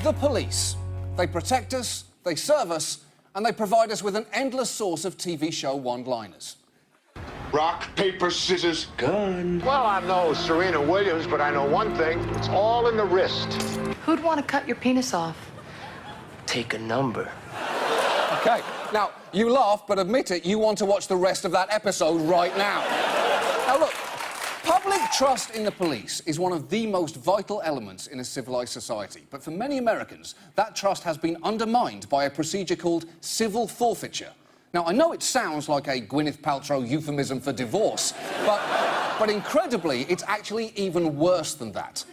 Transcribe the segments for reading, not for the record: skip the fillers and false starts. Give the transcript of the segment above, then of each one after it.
The police. They protect us, they serve us, and they provide us with an endless source of TV show one-liners. Rock, paper, scissors, gun. Well, I'm no Serena Williams, but I know one thing. It's all in the wrist. Who'd want to cut your penis off? Take a number. Okay, now, you laugh, but admit it, you want to watch the rest of that episode right now. Now, look, public trust in the police is one of the most vital elements in a civilized society. But for many Americans, that trust has been undermined by a procedure called civil forfeiture. Now, I know it sounds like a Gwyneth Paltrow euphemism for divorce, but incredibly, it's actually even worse than that.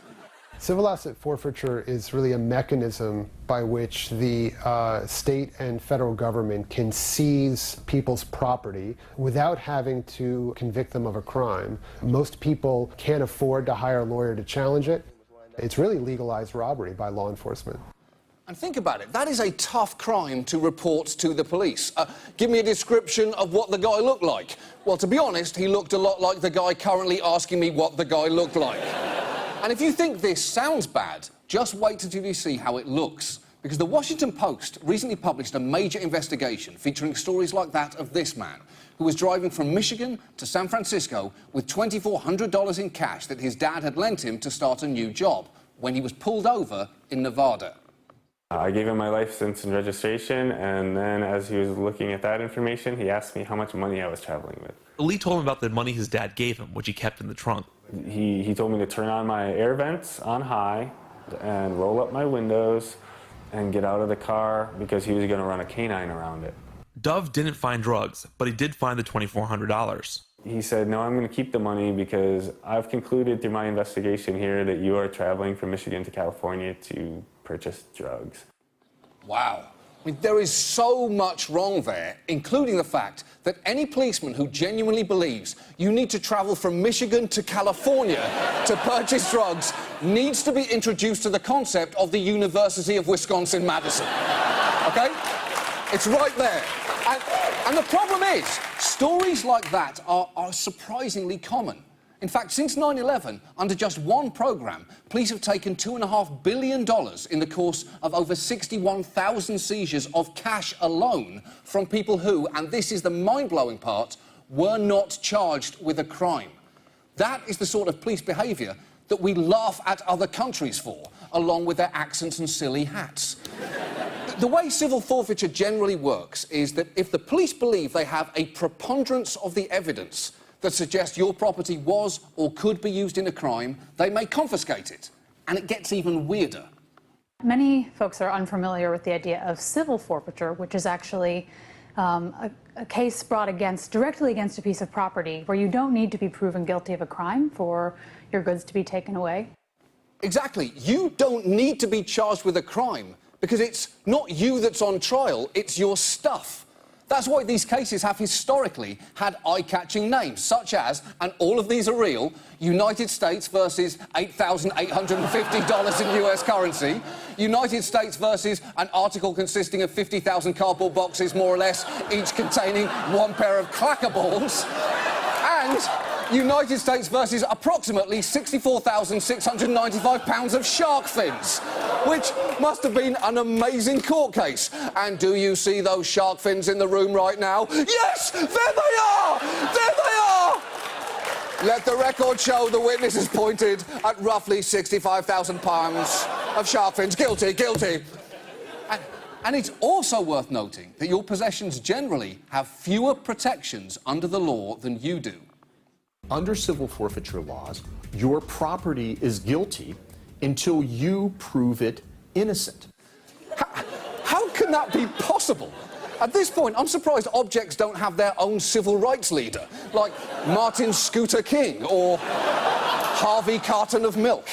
Civil asset forfeiture is really a mechanism by which the state and federal government can seize people's property without having to convict them of a crime. Most people can't afford to hire a lawyer to challenge it. It's really legalized robbery by law enforcement. And think about it, that is a tough crime to report to the police. Give me a description of what the guy looked like. Well, to be honest, he looked a lot like the guy currently asking me what the guy looked like. And if you think this sounds bad, just wait until you see how it looks. Because the Washington Post recently published a major investigation featuring stories like that of this man, who was driving from Michigan to San Francisco with $2,400 in cash that his dad had lent him to start a new job, when he was pulled over in Nevada. I gave him my license and registration, and then as he was looking at that information, he asked me how much money I was traveling with. Lee told him about the money his dad gave him, which he kept in the trunk. He told me to turn on my air vents on high and roll up my windows and get out of the car because he was going to run a canine around it. Dove didn't find drugs, but he did find the $2,400. He said, no, I'm going to keep the money because I've concluded through my investigation here that you are traveling from Michigan to California to purchase drugs. Wow. I mean, there is so much wrong there, including the fact that any policeman who genuinely believes you need to travel from Michigan to California to purchase drugs needs to be introduced to the concept of the University of Wisconsin-Madison. OK? It's right there. And the problem is, stories like that are surprisingly common. In fact, since 9/11, under just one programme, police have taken $2.5 billion in the course of over 61,000 seizures of cash alone from people who, and this is the mind-blowing part, were not charged with a crime. That is the sort of police behaviour that we laugh at other countries for, along with their accents and silly hats. The way civil forfeiture generally works is that if the police believe they have a preponderance of the evidence that suggests your property was or could be used in a crime, they may confiscate it. And it gets even weirder. Many folks are unfamiliar with the idea of civil forfeiture, which is actually a case brought directly against a piece of property where you don't need to be proven guilty of a crime for your goods to be taken away. Exactly. You don't need to be charged with a crime because it's not you that's on trial, it's your stuff. That's why these cases have historically had eye-catching names, such as, and all of these are real, United States versus $8,850 in US currency, United States versus an article consisting of 50,000 cardboard boxes, more or less, each containing one pair of clacker balls, and United States versus approximately 64,695 pounds of shark fins, which must have been an amazing court case. And do you see those shark fins in the room right now? Yes! There they are! There they are! Let the record show the witnesses pointed at roughly 65,000 pounds of shark fins. Guilty, guilty. And it's also worth noting that your possessions generally have fewer protections under the law than you do. Under civil forfeiture laws, your property is guilty until you prove it innocent. How can that be possible? At this point, I'm surprised objects don't have their own civil rights leader, like Martin Scooter King or Harvey Carton of Milk.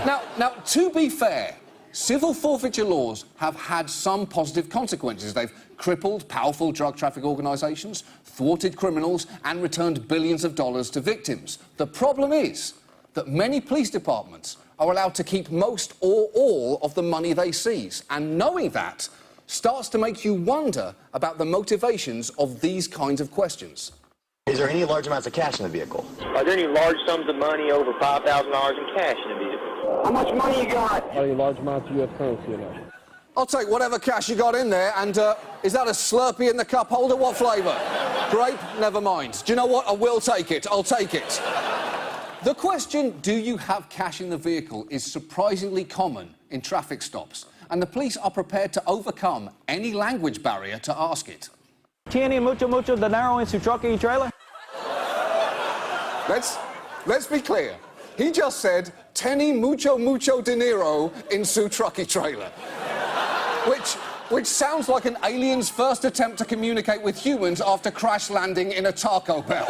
Now, to be fair, civil forfeiture laws have had some positive consequences. They've crippled powerful drug traffic organisations, thwarted criminals, and returned billions of dollars to victims. The problem is that many police departments are allowed to keep most or all of the money they seize, and knowing that starts to make you wonder about the motivations of these kinds of questions. Is there any large amounts of cash in the vehicle? Are there any large sums of money over $5,000 in cash in the vehicle? How much money you got? Are you large amounts of U.S. currency enough? I'll take whatever cash you got in there, and is that a Slurpee in the cup holder? What flavour? Grape? Never mind. Do you know what? I will take it. I'll take it. The question, do you have cash in the vehicle, is surprisingly common in traffic stops, and the police are prepared to overcome any language barrier to ask it. Tiene mucho dinero en su truck y trailer? Let's be clear. He just said, "Tiene mucho dinero in su trucky trailer," which sounds like an alien's first attempt to communicate with humans after crash landing in a Taco Bell.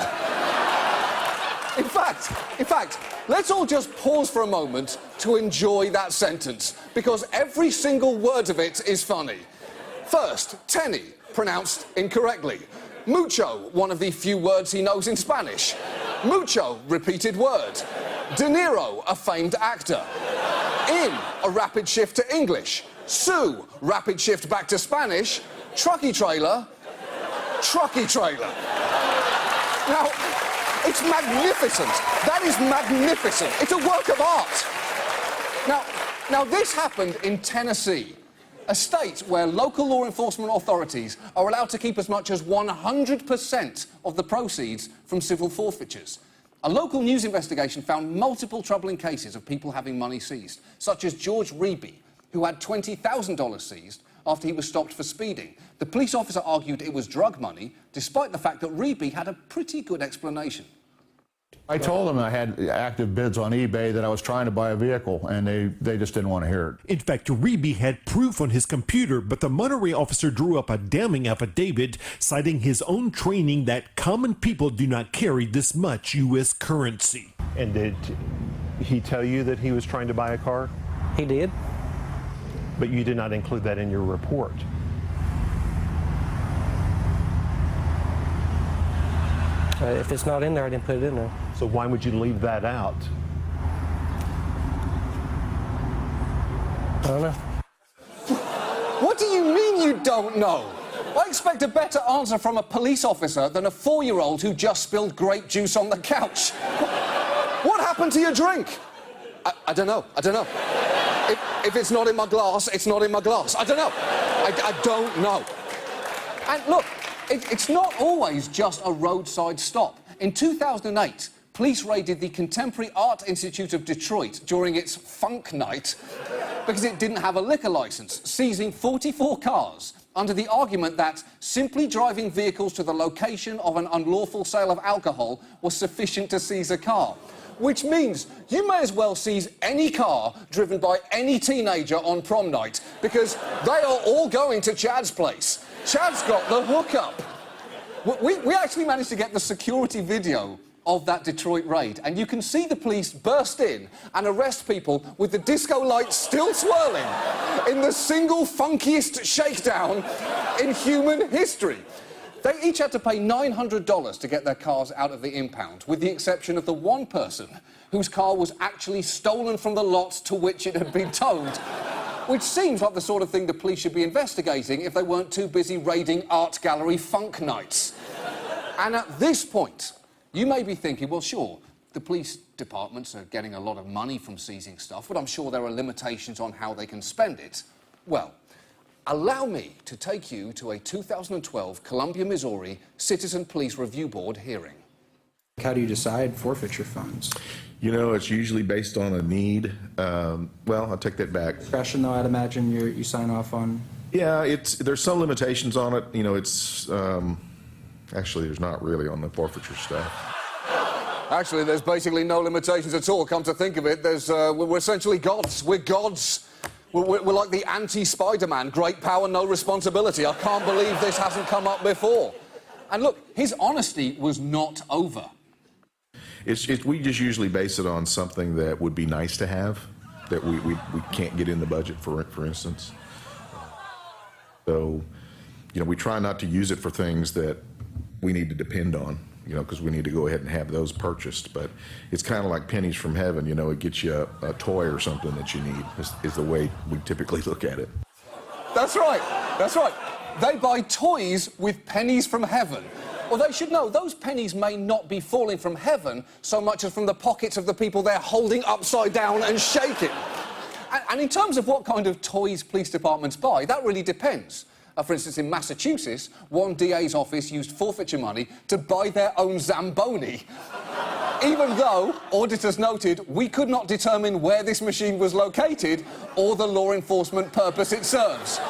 In fact, let's all just pause for a moment to enjoy that sentence, because every single word of it is funny. First, Tenny, pronounced incorrectly. Mucho, one of the few words he knows in Spanish. Mucho, repeated word. De Niro, a famed actor. In, a rapid shift to English. Su, rapid shift back to Spanish. Trucky trailer. Trucky trailer. Now, it's magnificent. That is magnificent. It's a work of art. Now this happened in Tennessee, a state where local law enforcement authorities are allowed to keep as much as 100% of the proceeds from civil forfeitures. A local news investigation found multiple troubling cases of people having money seized, such as George Reeby, who had $20,000 seized after he was stopped for speeding. The police officer argued it was drug money, despite the fact that Reeby had a pretty good explanation. I told them I had active bids on eBay, that I was trying to buy a vehicle, and they just didn't want to hear it. In fact, Reeby had proof on his computer, but the Monterey officer drew up a damning affidavit citing his own training that common people do not carry this much U.S. currency. And did he tell you that he was trying to buy a car? He did. But you did not include that in your report. If it's not in there, I didn't put it in there. So why would you leave that out? I don't know. What do you mean you don't know? I expect a better answer from a police officer than a 4-year-old who just spilled grape juice on the couch. What happened to your drink? I don't know. If it's not in my glass, it's not in my glass. I don't know. I don't know. And look, it's not always just a roadside stop. In 2008, police raided the Contemporary Art Institute of Detroit during its Funk Night because it didn't have a liquor license, seizing 44 cars under the argument that simply driving vehicles to the location of an unlawful sale of alcohol was sufficient to seize a car. Which means you may as well seize any car driven by any teenager on prom night, because they are all going to Chad's place. Chad's got the hookup. We actually managed to get the security video of that Detroit raid, and you can see the police burst in and arrest people with the disco lights still swirling in the single funkiest shakedown in human history. They each had to pay $900 to get their cars out of the impound, with the exception of the one person whose car was actually stolen from the lot to which it had been towed. Which seems like the sort of thing the police should be investigating if they weren't too busy raiding art gallery funk nights. And at this point, you may be thinking, well, sure, the police departments are getting a lot of money from seizing stuff, but I'm sure there are limitations on how they can spend it. Well, allow me to take you to a 2012 Columbia, Missouri Citizen Police Review Board hearing. How do you decide forfeiture funds? You know, it's usually based on a need. Well, I'll take that back. Discretion, though, I'd imagine you sign off on. Yeah, there's some limitations on it. You know, it's actually there's not really on the forfeiture stuff. Actually, there's basically no limitations at all. Come to think of it, we're essentially gods. We're gods. We're like the anti-Spider-Man, great power, no responsibility. I can't believe this hasn't come up before. And look, his honesty was not over. We just usually base it on something that would be nice to have, that we can't get in the budget, for instance. So, you know, we try not to use it for things that we need to depend on, you know, because we need to go ahead and have those purchased. But it's kind of like pennies from heaven, you know, it gets you a toy or something that you need, is the way we typically look at it. That's right, that's right. They buy toys with pennies from heaven. Well, they should know those pennies may not be falling from heaven so much as from the pockets of the people they're holding upside down and shaking. And in terms of what kind of toys police departments buy, that really depends. For instance, in Massachusetts, one DA's office used forfeiture money to buy their own Zamboni. Even though, auditors noted, we could not determine where this machine was located or the law enforcement purpose it serves.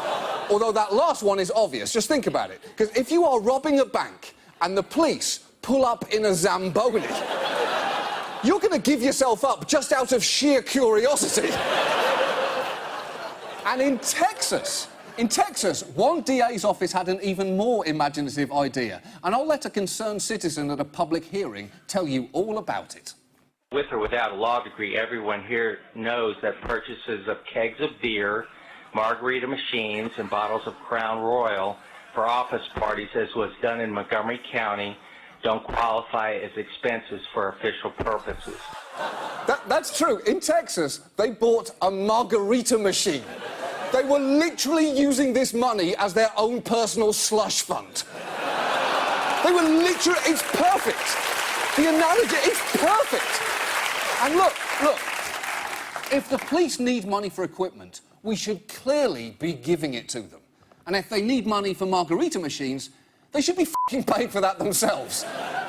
Although that last one is obvious. Just think about it. Because if you are robbing a bank and the police pull up in a Zamboni, you're going to give yourself up just out of sheer curiosity. And in Texas, one DA's office had an even more imaginative idea. And I'll let a concerned citizen at a public hearing tell you all about it. With or without a law degree, everyone here knows that purchases of kegs of beer, margarita machines, and bottles of Crown Royal for office parties, as was done in Montgomery County, don't qualify as expenses for official purposes. That's true. In Texas, they bought a margarita machine. They were literally using this money as their own personal slush fund. They were literally... It's perfect. The analogy, it's perfect. And look, if the police need money for equipment, we should clearly be giving it to them. And if they need money for margarita machines, they should be f***ing paying for that themselves.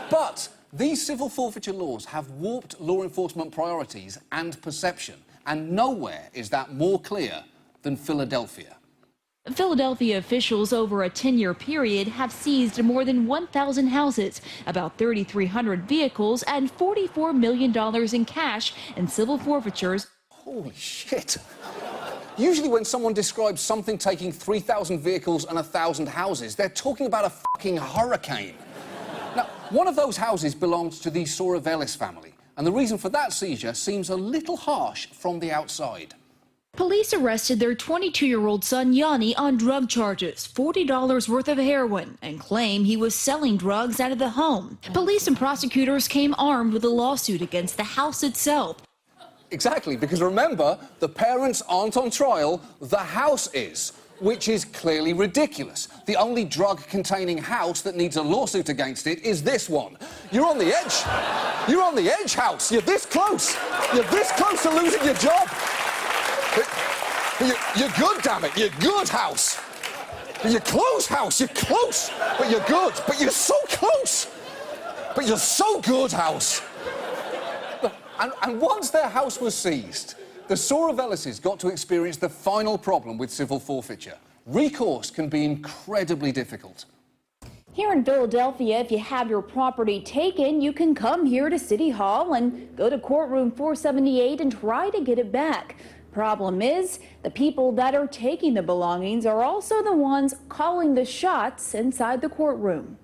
But these civil forfeiture laws have warped law enforcement priorities and perception, and nowhere is that more clear than Philadelphia. Philadelphia officials over a 10-year period have seized more than 1,000 houses, about 3,300 vehicles, and $44 million in cash and civil forfeitures. Holy shit. Usually when someone describes something taking 3,000 vehicles and 1,000 houses, they're talking about a fucking hurricane. Now, one of those houses belongs to the Soravelis family, and the reason for that seizure seems a little harsh from the outside. Police arrested their 22-year-old son Yanni on drug charges, $40 worth of heroin, and claim he was selling drugs out of the home. Police and prosecutors came armed with a lawsuit against the house itself. Exactly, because remember, the parents aren't on trial, the house is, which is clearly ridiculous. The only drug-containing house that needs a lawsuit against it is this one. You're on the edge. You're on the edge, house. You're this close. You're this close to losing your job. You're good, damn it. You're good, house. You're close, house. You're close. But you're good. But you're so close. But you're so good, house. And once their house was seized, the Soravelises got to experience the final problem with civil forfeiture. Recourse can be incredibly difficult. Here in Philadelphia, if you have your property taken, you can come here to City Hall and go to courtroom 478 and try to get it back. Problem is, the people that are taking the belongings are also the ones calling the shots inside the courtroom.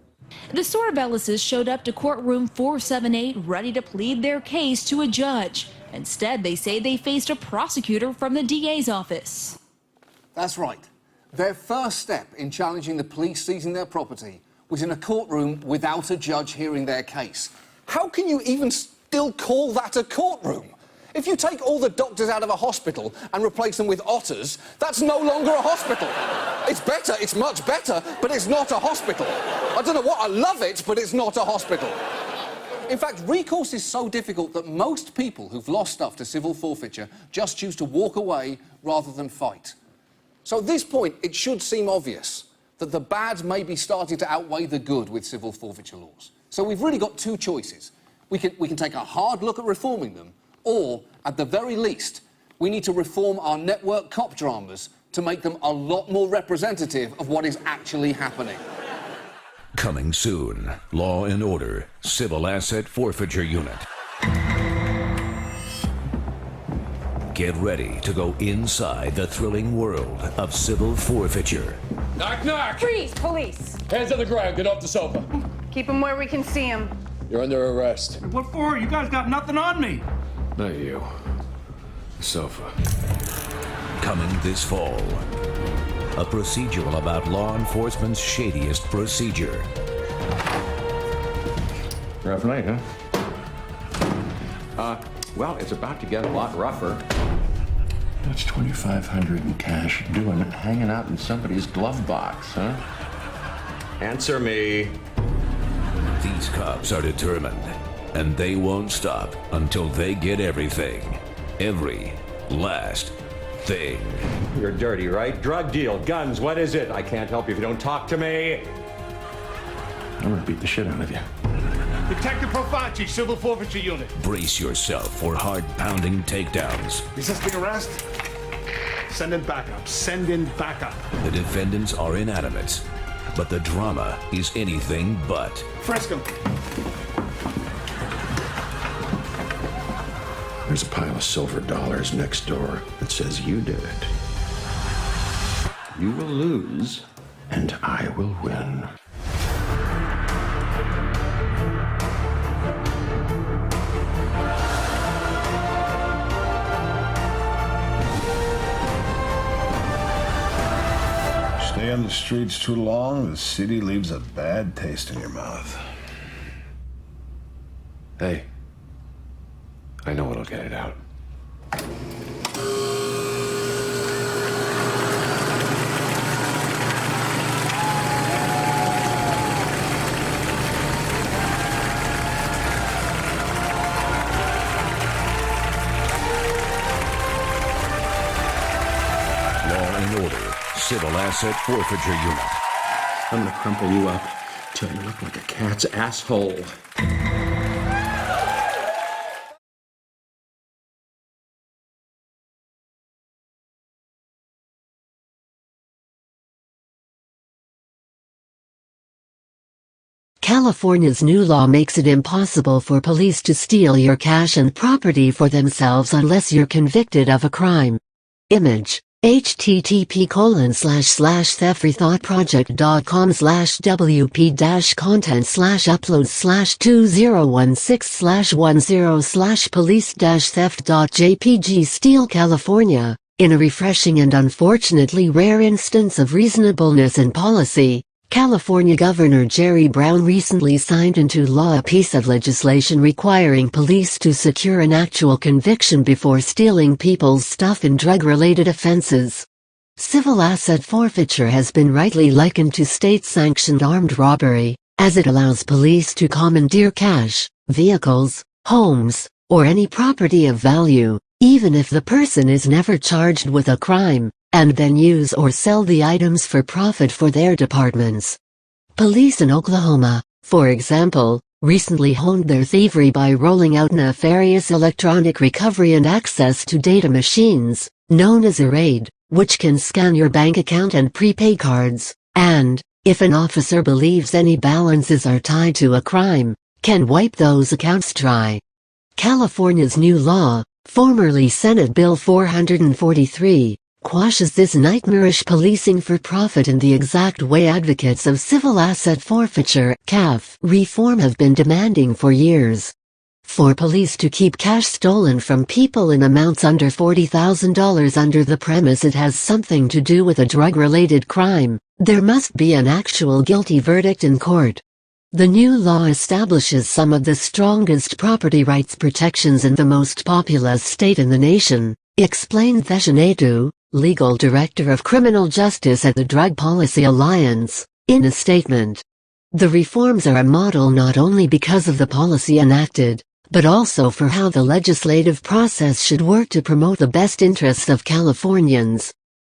The Soravelises showed up to courtroom 478 ready to plead their case to a judge. Instead, they say they faced a prosecutor from the DA's office. That's right. Their first step in challenging the police seizing their property was in a courtroom without a judge hearing their case. How can you even still call that a courtroom? If you take all the doctors out of a hospital and replace them with otters, that's no longer a hospital. It's better, it's much better, but it's not a hospital. I don't know what, I love it, but it's not a hospital. In fact, recourse is so difficult that most people who've lost stuff to civil forfeiture just choose to walk away rather than fight. So at this point, it should seem obvious that the bad may be starting to outweigh the good with civil forfeiture laws. So we've really got two choices. We can take a hard look at reforming them, or, at the very least, we need to reform our network cop dramas to make them a lot more representative of what is actually happening. Coming soon, Law and Order, Civil Asset Forfeiture Unit. Get ready to go inside the thrilling world of civil forfeiture. Knock, knock! Freeze, police! Hands on the ground, get off the sofa. Keep them where we can see them. You're under arrest. What for? You guys got nothing on me. Not you. The sofa. Coming this fall. A procedural about law enforcement's shadiest procedure. Rough night, huh? Well, it's about to get a lot rougher. What's $2,500 in cash doing hanging out in somebody's glove box, huh? Answer me. These cops are determined, and they won't stop until they get everything. Every last thing. You're dirty, right? Drug deal, guns, what is it? I can't help you if you don't talk to me. I'm gonna beat the shit out of you. Detective PRUMMELL, Civil Forfeiture Unit. Brace yourself for hard-pounding takedowns. Resisting arrest? Send in backup. Send in backup. The defendants are inanimate, but the drama is anything but. Fresco. There's a pile of silver dollars next door that says you did it. You will lose, and I will win. Stay on the streets too long, the city leaves a bad taste in your mouth. Hey, I know what'll get it out. Law and Order, Civil Asset Forfeiture Unit. I'm gonna crumple you up till you look like a cat's asshole. California's new law makes it impossible for police to steal your cash and property for themselves unless you're convicted of a crime. Image: http://thefreethought.com/wp-content/uploads/2016/10/police-theft.jpg Steal California. In a refreshing and unfortunately rare instance of reasonableness in policy, California Governor Jerry Brown recently signed into law a piece of legislation requiring police to secure an actual conviction before stealing people's stuff in drug-related offenses. Civil asset forfeiture has been rightly likened to state-sanctioned armed robbery, as it allows police to commandeer cash, vehicles, homes, or any property of value, even if the person is never charged with a crime, and then use or sell the items for profit for their departments. Police in Oklahoma, for example, recently honed their thievery by rolling out nefarious electronic recovery and access to data machines, known as a RAID, which can scan your bank account and prepaid cards, and, if an officer believes any balances are tied to a crime, can wipe those accounts dry. California's new law, formerly Senate Bill 443, quashes this nightmarish policing for profit in the exact way advocates of civil asset forfeiture (CAF) reform have been demanding for years. For police to keep cash stolen from people in amounts under $40,000 under the premise it has something to do with a drug-related crime, there must be an actual guilty verdict in court. The new law establishes some of the strongest property rights protections in the most populous state in the nation, explained Theshanatu, legal director of criminal justice at the Drug Policy Alliance, in a statement. The reforms are a model not only because of the policy enacted, but also for how the legislative process should work to promote the best interests of Californians.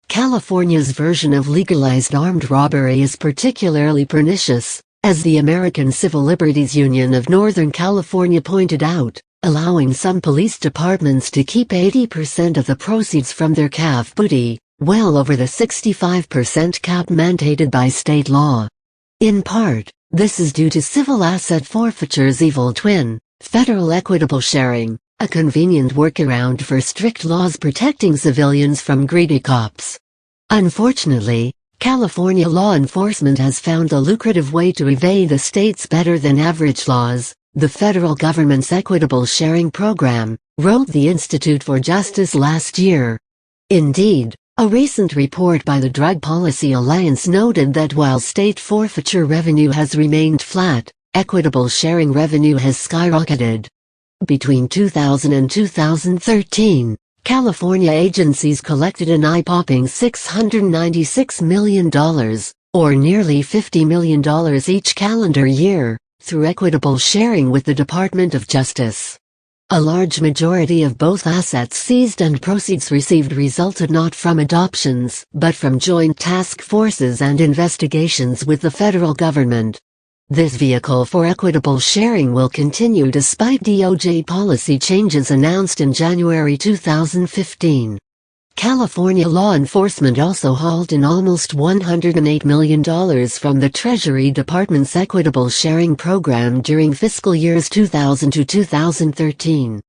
California's version of legalized armed robbery is particularly pernicious, as the American Civil Liberties Union of Northern California pointed out, allowing some police departments to keep 80% of the proceeds from their CAF booty, well over the 65% cap mandated by state law. In part, this is due to civil asset forfeiture's evil twin, federal equitable sharing, a convenient workaround for strict laws protecting civilians from greedy cops. Unfortunately, California law enforcement has found a lucrative way to evade the state's better-than-average laws, the federal government's equitable sharing program, wrote the Institute for Justice last year. Indeed, a recent report by the Drug Policy Alliance noted that while state forfeiture revenue has remained flat, equitable sharing revenue has skyrocketed. Between 2000 and 2013, California agencies collected an eye-popping $696 million, or nearly $50 million each calendar year, through equitable sharing with the Department of Justice. A large majority of both assets seized and proceeds received resulted not from adoptions, but from joint task forces and investigations with the federal government. This vehicle for equitable sharing will continue despite DOJ policy changes announced in January 2015. California law enforcement also hauled in almost $108 million from the Treasury Department's Equitable Sharing Program during fiscal years 2000 to 2013.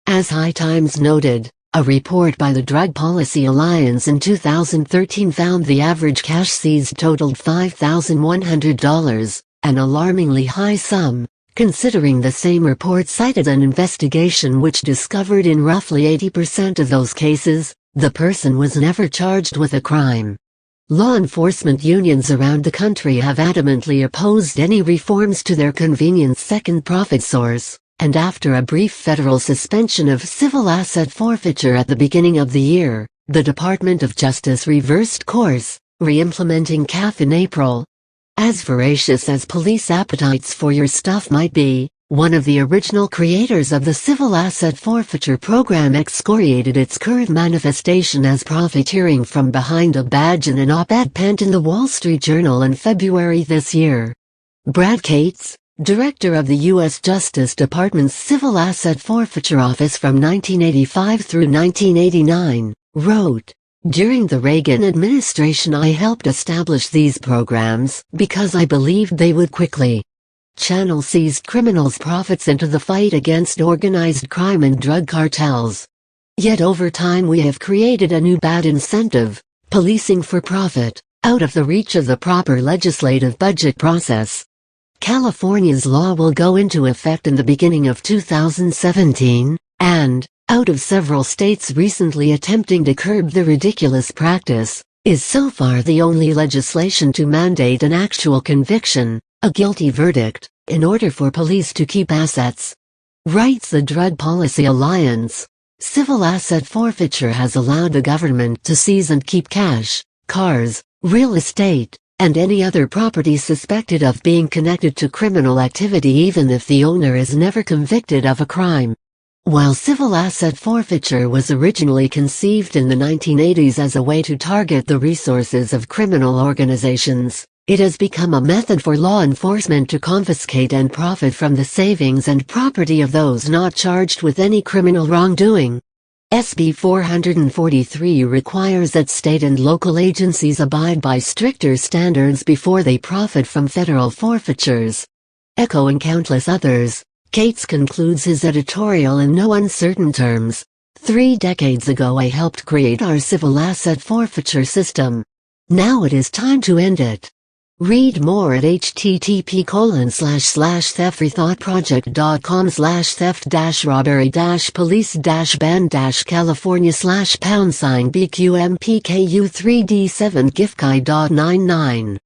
As High Times noted, a report by the Drug Policy Alliance in 2013 found the average cash seized totaled $5,100, an alarmingly high sum, considering the same report cited an investigation which discovered in roughly 80% of those cases, the person was never charged with a crime. Law enforcement unions around the country have adamantly opposed any reforms to their convenient second profit source, and after a brief federal suspension of civil asset forfeiture at the beginning of the year, the Department of Justice reversed course, re-implementing CAF in April. As voracious as police appetites for your stuff might be, one of the original creators of the civil asset forfeiture program excoriated its current manifestation as profiteering from behind a badge in an op-ed penned in the Wall Street Journal in February this year. Brad Cates, director of the U.S. Justice Department's Civil Asset Forfeiture Office from 1985 through 1989, wrote, "During the Reagan administration I helped establish these programs because I believed they would quickly channel seized criminals' profits into the fight against organized crime and drug cartels. Yet over time we have created a new bad incentive, policing for profit, out of the reach of the proper legislative budget process." California's law will go into effect in the beginning of 2017, and, out of several states recently attempting to curb the ridiculous practice, is so far the only legislation to mandate an actual conviction, a guilty verdict, in order for police to keep assets. Writes the Drug Policy Alliance, civil asset forfeiture has allowed the government to seize and keep cash, cars, real estate, and any other property suspected of being connected to criminal activity even if the owner is never convicted of a crime. While civil asset forfeiture was originally conceived in the 1980s as a way to target the resources of criminal organizations, it has become a method for law enforcement to confiscate and profit from the savings and property of those not charged with any criminal wrongdoing. SB 443 requires that state and local agencies abide by stricter standards before they profit from federal forfeitures. Echoing countless others, Cates concludes his editorial in no uncertain terms. 3 decades ago I helped create our civil asset forfeiture system. Now it is time to end it. Read more at http://theft-robbery-police-ban-california/#BQMPKU3D7 giftguide.99